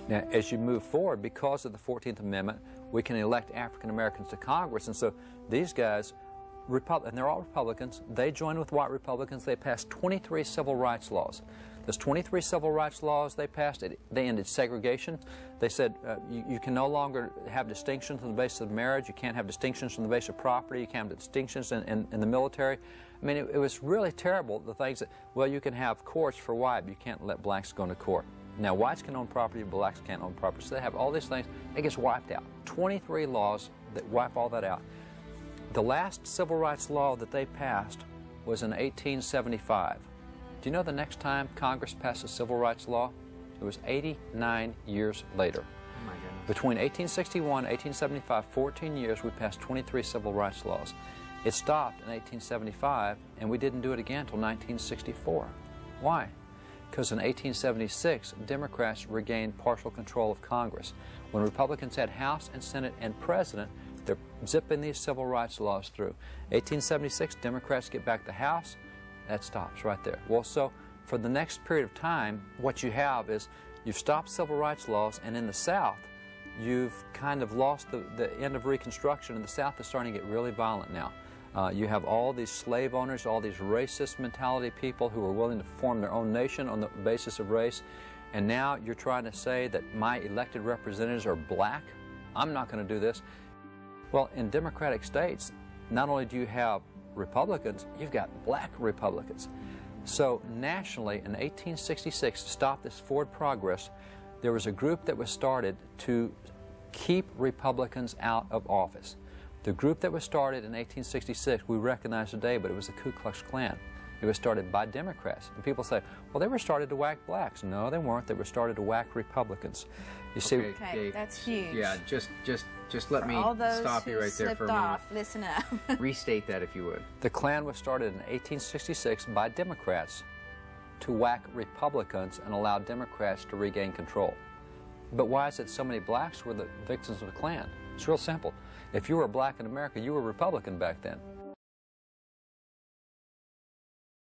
Now, as you move forward, because of the 14th Amendment, we can elect African Americans to Congress, and so these guys, and they're all Republicans, they joined with white Republicans. They passed 23 civil rights laws. Those 23 civil rights laws they passed, they ended segregation. They said you can no longer have distinctions on the basis of marriage. You can't have distinctions on the basis of property. You can't have distinctions in the military. I mean, it was really terrible, the things that, well, you can have courts for white, but you can't let blacks go into court. Now, whites can own property, blacks can't own property. So they have all these things. It gets wiped out. 23 laws that wipe all that out. The last civil rights law that they passed was in 1875. Do you know the next time Congress passed a civil rights law? It was 89 years later. Oh my goodness. Between 1861 and 1875, 14 years, we passed 23 civil rights laws. It stopped in 1875, and we didn't do it again until 1964. Why? Because in 1876, Democrats regained partial control of Congress. When Republicans had House and Senate and President, they're zipping these civil rights laws through. 1876, Democrats get back the House. That stops right there. Well, so for the next period of time, what you have is you've stopped civil rights laws, and in the South, you've kind of lost the end of Reconstruction, and the South is starting to get really violent now. You have all these slave owners, all these racist mentality people who are willing to form their own nation on the basis of race, and now you're trying to say that my elected representatives are black? I'm not going to do this. Well, in Democratic states, not only do you have Republicans, you've got black Republicans. So nationally, in 1866, to stop this forward progress, there was a group that was started to keep Republicans out of office. The group that was started in 1866, we recognize today, but it was the Ku Klux Klan. It was started by Democrats. And people say, well, they were started to whack blacks. No, they weren't. They were started to whack Republicans. You see, Okay, that's huge. Yeah, just let me stop you right there for a moment. Listen up. Restate that if you would. the Klan was started in 1866 by Democrats to whack Republicans and allow Democrats to regain control. But why is it so many blacks were the victims of the Klan? It's real simple. If you were black in America, you were Republican back then.